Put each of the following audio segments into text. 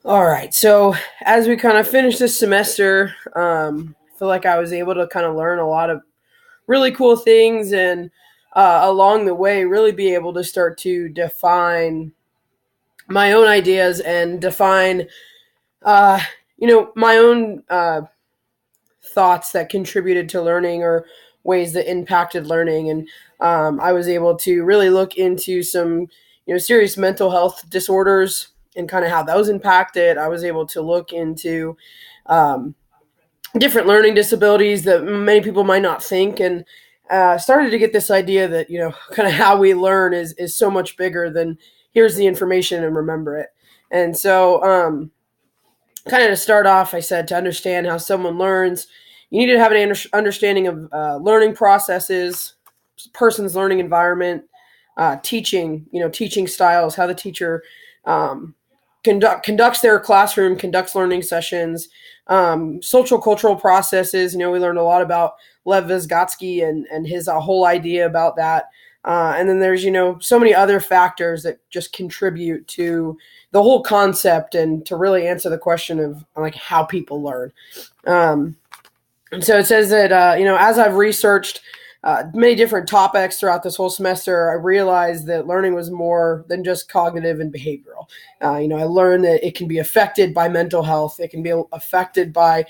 All right. So as we kind of finish this semester, I feel like I was able to kind of learn a lot of really cool things, and along the way, really be able to start to define my own ideas and define, uh, my own thoughts that contributed to learning or ways that impacted learning. And I was able to really look into some, serious mental health disorders and kind of how those impacted. I was able to look into um, different learning disabilities that many people might not think, and started to get this idea that kind of how we learn is so much bigger than here's the information and remember it. And so kind of to start off, I said to understand how someone learns, you need to have an understanding of learning processes, person's learning environment, teaching styles, how the teacher um, conducts their classroom, conducts learning sessions, social cultural processes. We learned a lot about Lev Vygotsky and his whole idea about that. And then there's so many other factors that just contribute to the whole concept and to really answer the question of like how people learn. Um, and so it says that as I've researched many different topics throughout this whole semester, I realized that learning was more than just cognitive and behavioral. I learned that it can be affected by mental health. It can be affected by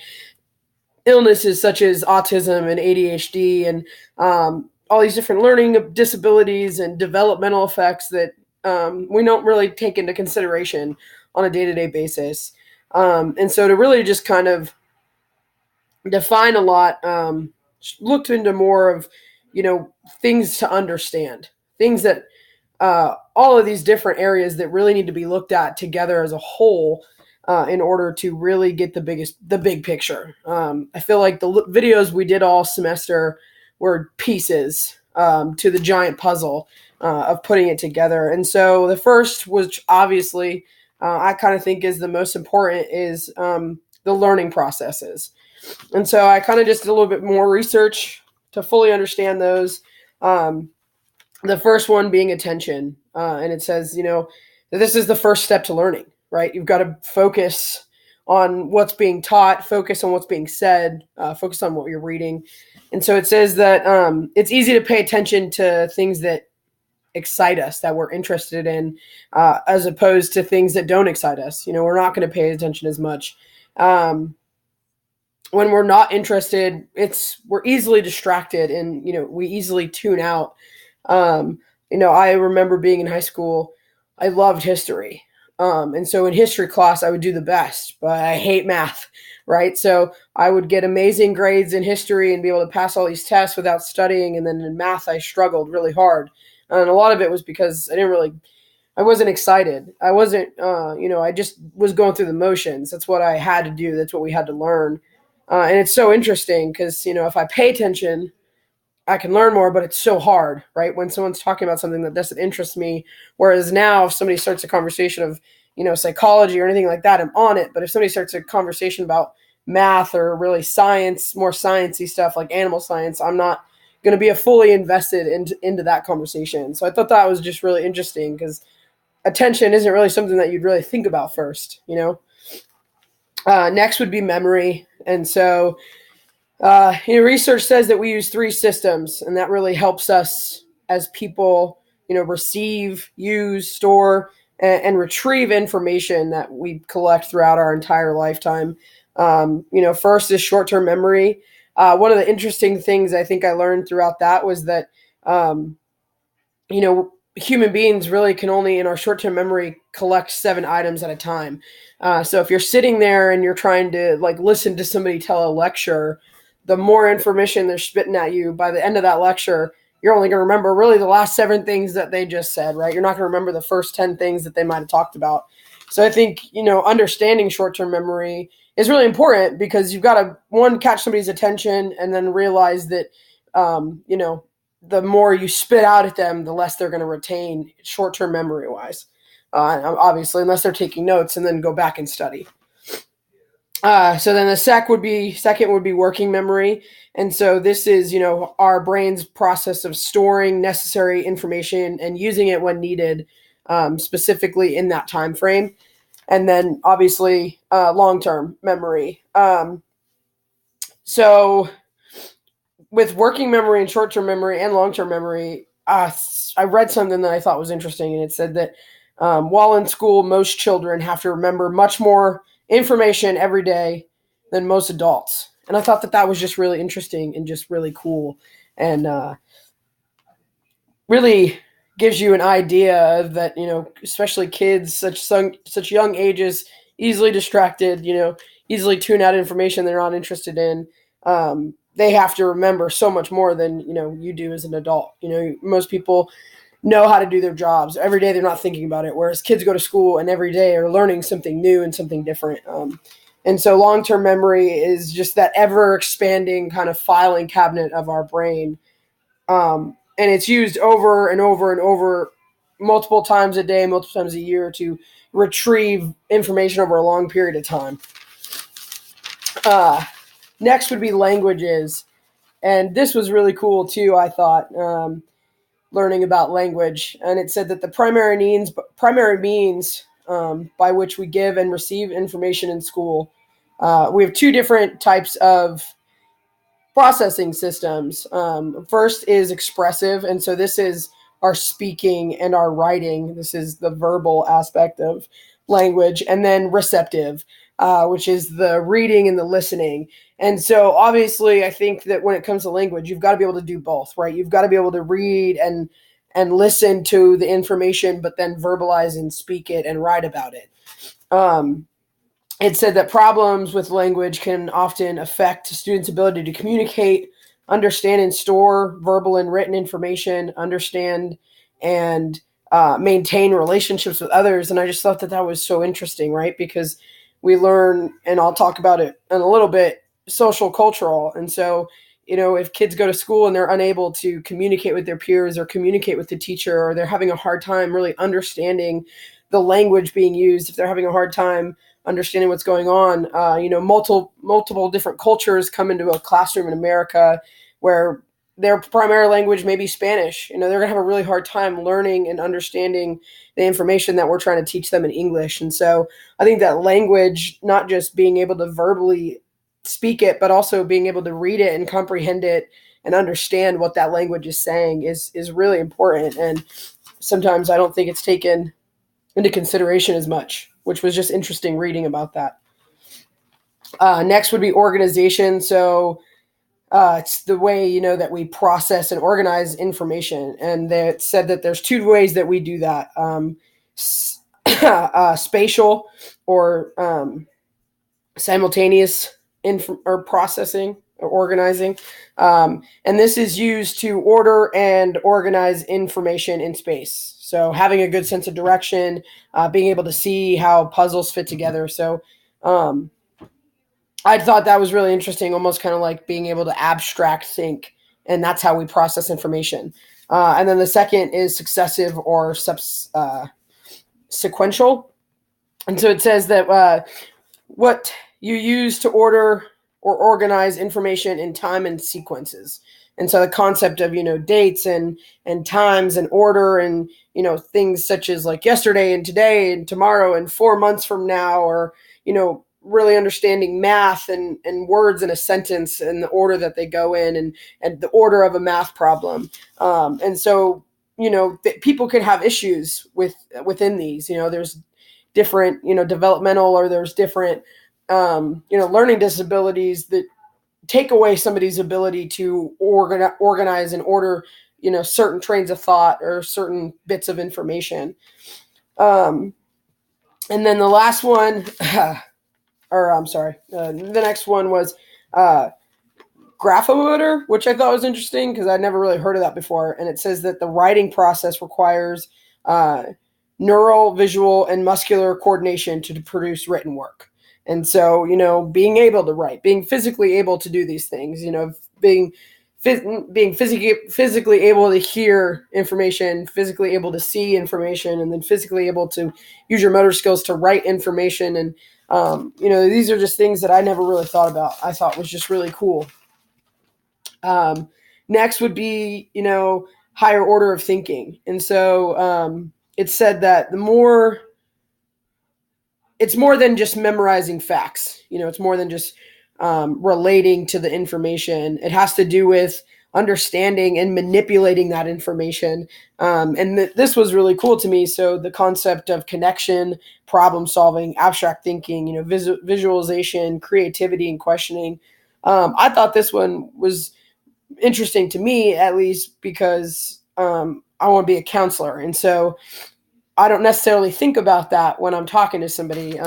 illnesses such as autism and ADHD and all these different learning disabilities and developmental effects that we don't really take into consideration on a day-to-day basis. And so to really just kind of define a lot, looked into more of, things to understand, things that all of these different areas that really need to be looked at together as a whole in order to really get the big picture. I feel like the videos we did all semester were pieces to the giant puzzle of putting it together. And so the first, which obviously I kind of think is the most important, is the learning processes. And so I kind of just did a little bit more research to fully understand those. Um, the first one being attention. And it says, that this is the first step to learning, right? You've got to focus on what's being taught, focus on what's being said, focus on what you're reading. And so it says that it's easy to pay attention to things that excite us, that we're interested in, as opposed to things that don't excite us. We're not going to pay attention as much. When we're not interested, we're easily distracted, and we easily tune out. I remember being in high school, I loved history. And so in history class, I would do the best, but I hate math, right? So I would get amazing grades in history and be able to pass all these tests without studying. And then in math, I struggled really hard. And a lot of it was because I wasn't excited. I wasn't, I just was going through the motions. That's what I had to do. That's what we had to learn. And it's so interesting because, if I pay attention, I can learn more, but it's so hard, right? When someone's talking about something that doesn't interest me. Whereas now, if somebody starts a conversation of, psychology or anything like that, I'm on it. But if somebody starts a conversation about math or really science, more sciencey stuff like animal science, I'm not going to be fully invested into that conversation. So I thought that was just really interesting because attention isn't really something that you'd really think about first. Next would be memory. And so research says that we use three systems, and that really helps us as people, receive, use, store, and retrieve information that we collect throughout our entire lifetime. First is short-term memory. One of the interesting things I think I learned throughout that was that, human beings really can only, in our short-term memory, collect 7 items at a time. So if you're sitting there and you're trying to listen to somebody tell a lecture, the more information they're spitting at you, by the end of that lecture, you're only going to remember really the last 7 things that they just said, right? You're not going to remember the first 10 things that they might have talked about. So I think, understanding short-term memory is really important because you've got to, one, catch somebody's attention and then realize that, the more you spit out at them, the less they're going to retain short-term memory-wise. Obviously, unless they're taking notes and then go back and study. So then the second would be working memory. And so this is, our brain's process of storing necessary information and using it when needed, specifically in that time frame. and then obviously long-term memory. So with working memory and short-term memory and long-term memory, I read something that I thought was interesting, and it said that while in school, most children have to remember much more information every day than most adults. And I thought that that was just really interesting and just really cool, and really gives you an idea of that, especially kids, such young ages, easily distracted, easily tune out information they're not interested in. They have to remember so much more than you do as an adult. Most people know how to do their jobs every day. They're not thinking about it, whereas kids go to school and every day are learning something new and something different. And so long-term memory is just that ever expanding kind of filing cabinet of our brain. And it's used over and over and over, multiple times a day, multiple times a year, to retrieve information over a long period of time. Next would be languages. And this was really cool too, I thought, learning about language. And it said that the primary means by which we give and receive information in school. We have two different types of processing systems. First is expressive, and so this is our speaking and our writing. This is the verbal aspect of language, and then receptive, which is the reading and the listening. And so obviously I think that when it comes to language, you've got to be able to do both, right? You've got to be able to read and listen to the information, but then verbalize and speak it and write about it. It said that problems with language can often affect students' ability to communicate, understand and store verbal and written information, understand and maintain relationships with others. And I just thought that that was so interesting, right? Because we learn, and I'll talk about it in a little bit, social cultural. And so, if kids go to school and they're unable to communicate with their peers or communicate with the teacher, or they're having a hard time really understanding the language being used, if they're having a hard time understanding what's going on, multiple different cultures come into a classroom in America where their primary language may be Spanish. They're going to have a really hard time learning and understanding the information that we're trying to teach them in English. And so I think that language, not just being able to verbally speak it, but also being able to read it and comprehend it and understand what that language is saying is really important. And sometimes I don't think it's taken into consideration as much, which was just interesting reading about that. Next would be organization. So it's the way, that we process and organize information. And it said that there's two ways that we do that. Spatial or simultaneous or processing or organizing. And this is used to order and organize information in space. So having a good sense of direction, being able to see how puzzles fit together. So I thought that was really interesting, almost kind of like being able to abstract think, and that's how we process information. And then the second is successive or sequential. And so it says that what you use to order or organize information in time and sequences. And so the concept of, dates and times and order and, things such as like yesterday and today and tomorrow and 4 months from now, or, really understanding math and words in a sentence and the order that they go in and the order of a math problem. And so, people can have issues within these, there's different, developmental, or there's different, learning disabilities that take away somebody's ability to organize and order, certain trains of thought or certain bits of information. And then the last one, or I'm sorry, the next one was graphomotor, which I thought was interesting because I'd never really heard of that before. And it says that the writing process requires neural, visual, and muscular coordination to produce written work. And so, being able to write, being physically able to do these things, being physically able to hear information, physically able to see information, and then physically able to use your motor skills to write information. And, these are just things that I never really thought about. I thought was just really cool. Next would be, higher order of thinking. And so it said that the more it's more than just memorizing facts. It's more than just relating to the information. It has to do with understanding and manipulating that information. This was really cool to me. So the concept of connection, problem solving, abstract thinking, visualization, creativity, and questioning. I thought this one was interesting to me, at least because I want to be a counselor. And so I don't necessarily think about that when I'm talking to somebody.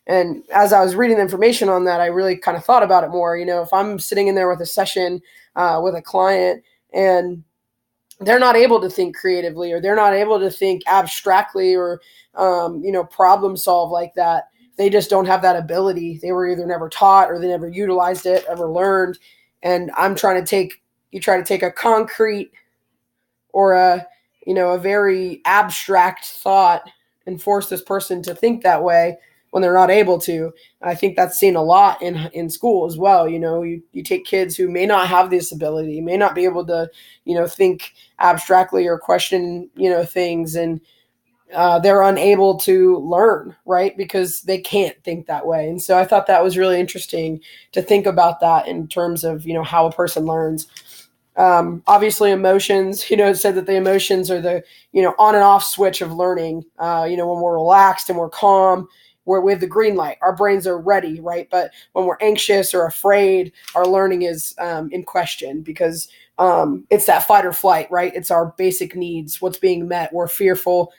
And as I was reading the information on that, I really kind of thought about it more. If I'm sitting in there with a session with a client and they're not able to think creatively, or they're not able to think abstractly, or problem solve like that, they just don't have that ability. They were either never taught, or they never utilized it, ever learned. And you try to take a concrete or a very abstract thought and force this person to think that way when they're not able to. I think that's seen a lot in school as well. You take kids who may not have this ability, may not be able to, think abstractly or question, things, and they're unable to learn, right? Because they can't think that way. And so I thought that was really interesting to think about that in terms of, how a person learns. Obviously emotions, it said that the emotions are the, on and off switch of learning. When we're relaxed and we're calm, we have the green light, our brains are ready, right? But when we're anxious or afraid, our learning is in question, because it's that fight or flight, right? It's our basic needs, what's being met. We're fearful.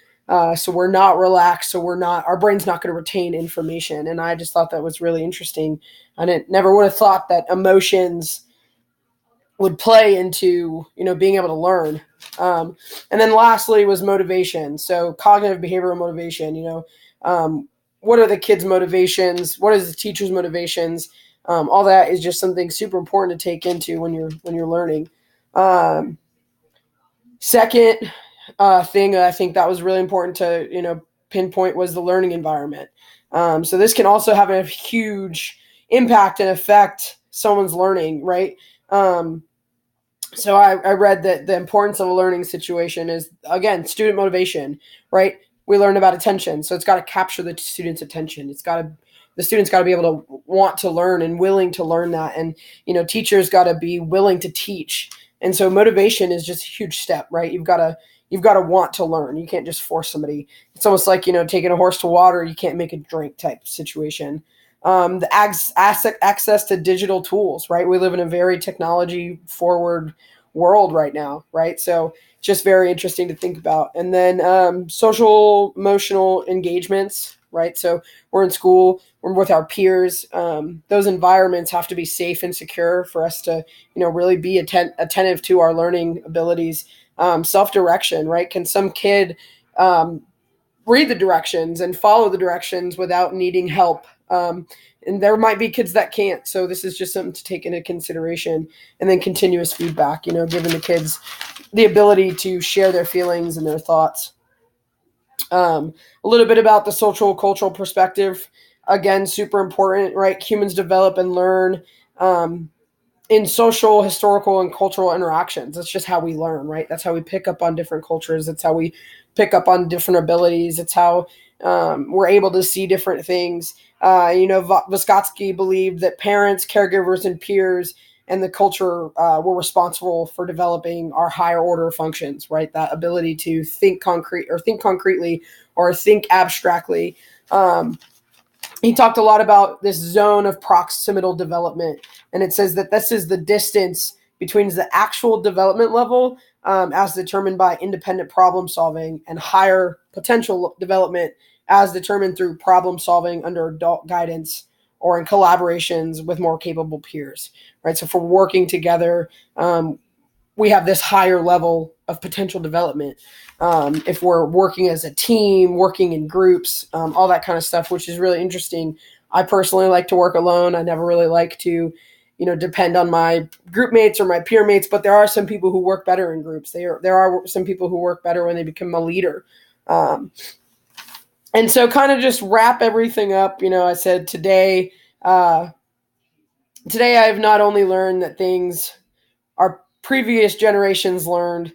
So we're not relaxed. So our brain's not going to retain information. And I just thought that was really interesting. I never would have thought that emotions would play into, being able to learn. And then lastly was motivation. So cognitive behavioral motivation, what are the kids' motivations? What is the teacher's motivations? All that is just something super important to take into when you're learning. Second thing I think that was really important to, pinpoint was the learning environment. So this can also have a huge impact and affect someone's learning, right? So I read that the importance of a learning situation is, again, student motivation, right? We learned about attention. So it's got to capture the student's attention. The student's got to be able to want to learn and willing to learn that. And, teachers got to be willing to teach. And so motivation is just a huge step, right? You've got to want to learn. You can't just force somebody. It's almost like, taking a horse to water, you can't make it drink type situation. The access to digital tools, right? We live in a very technology forward world right now, right? So just very interesting to think about. And then social emotional engagements, right? So we're in school, we're with our peers. Those environments have to be safe and secure for us to, really be attentive to our learning abilities. Self-direction, right? Can some kid read the directions and follow the directions without needing help? And there might be kids that can't. So this is just something to take into consideration. And then continuous feedback, giving the kids the ability to share their feelings and their thoughts. A little bit about the social cultural perspective. Again, super important, right? Humans develop and learn in social, historical, and cultural interactions. That's just how we learn, right? That's how we pick up on different cultures. That's how we pick up on different abilities. It's how we're able to see different things. Vygotsky believed that parents, caregivers, and peers and the culture were responsible for developing our higher order functions, right? That ability to think concretely or think abstractly. He talked a lot about this zone of proximal development, and it says that this is the distance between the actual development level as determined by independent problem solving, and higher potential development as determined through problem solving under adult guidance or in collaborations with more capable peers, right? So if we're working together, we have this higher level of potential development. If we're working as a team, working in groups, all that kind of stuff, which is really interesting. I personally like to work alone. I never really like to, depend on my group mates or my peer mates, but there are some people who work better in groups. There are some people who work better when they become a leader. And so kind of just wrap everything up, I said today I have not only learned that things our previous generations learned,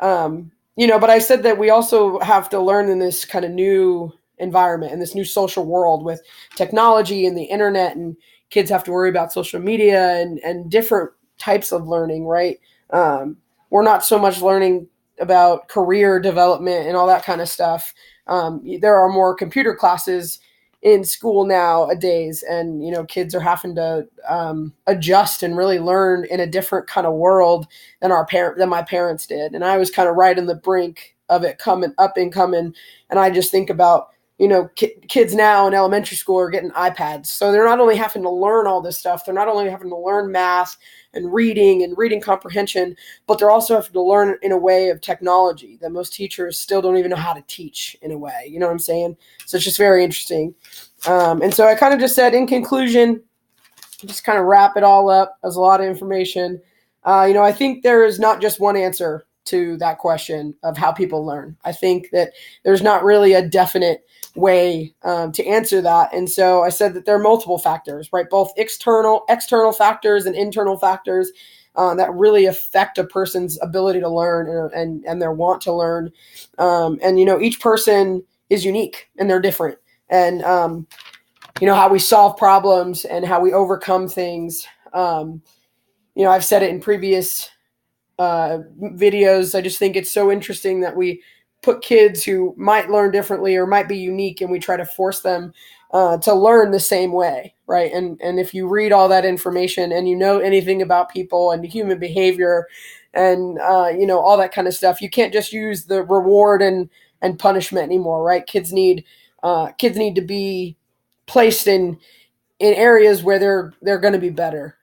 but I said that we also have to learn in this kind of new environment and this new social world with technology and the internet, and kids have to worry about social media and different types of learning, right? We're not so much learning about career development and all that kind of stuff. There are more computer classes in school nowadays, and kids are having to adjust and really learn in a different kind of world than my parents did. And I was kind of right in the brink of it coming up and coming. And I just think about kids now in elementary school are getting iPads, so they're not only having to learn all this stuff, they're not only having to learn math and reading comprehension, but they're also having to learn in a way of technology that most teachers still don't even know how to teach in a way. You know what I'm saying? So it's just very interesting. And so I kind of just said, in conclusion, just kind of wrap it all up. There's a lot of information. I think there is not just one answer to that question of how people learn. I think that there's not really a definite way to answer that. And so I said that there are multiple factors, right? Both external factors and internal factors that really affect a person's ability to learn and their want to learn. And each person is unique and they're different. And how we solve problems and how we overcome things. I've said it in previous videos. I just think it's so interesting that we put kids who might learn differently or might be unique, and we try to force them to learn the same way, right? And if you read all that information and you know anything about people and human behavior and all that kind of stuff, you can't just use the reward and punishment anymore, right? Kids need to be placed in areas where they're going to be better.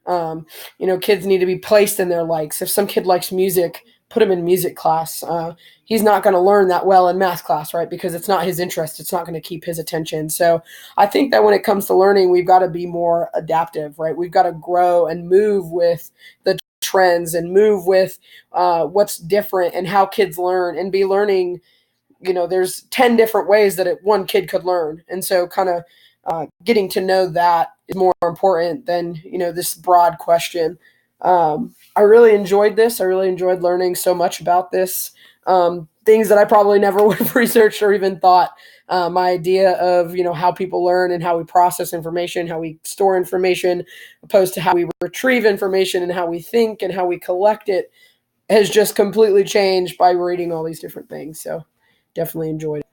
Kids need to be placed in their likes. If some kid likes music, put him in music class. He's not going to learn that well in math class, right? Because it's not his interest. It's not going to keep his attention. So I think that when it comes to learning, we've got to be more adaptive, right? We've got to grow and move with the trends and move with what's different and how kids learn and be learning. There's 10 different ways that one kid could learn. And so kind of getting to know that is more important than, this broad question. I really enjoyed this. I really enjoyed learning so much about this. Things that I probably never would have researched or even thought. My idea of, how people learn and how we process information, how we store information, opposed to how we retrieve information and how we think and how we collect it has just completely changed by reading all these different things. So definitely enjoyed it.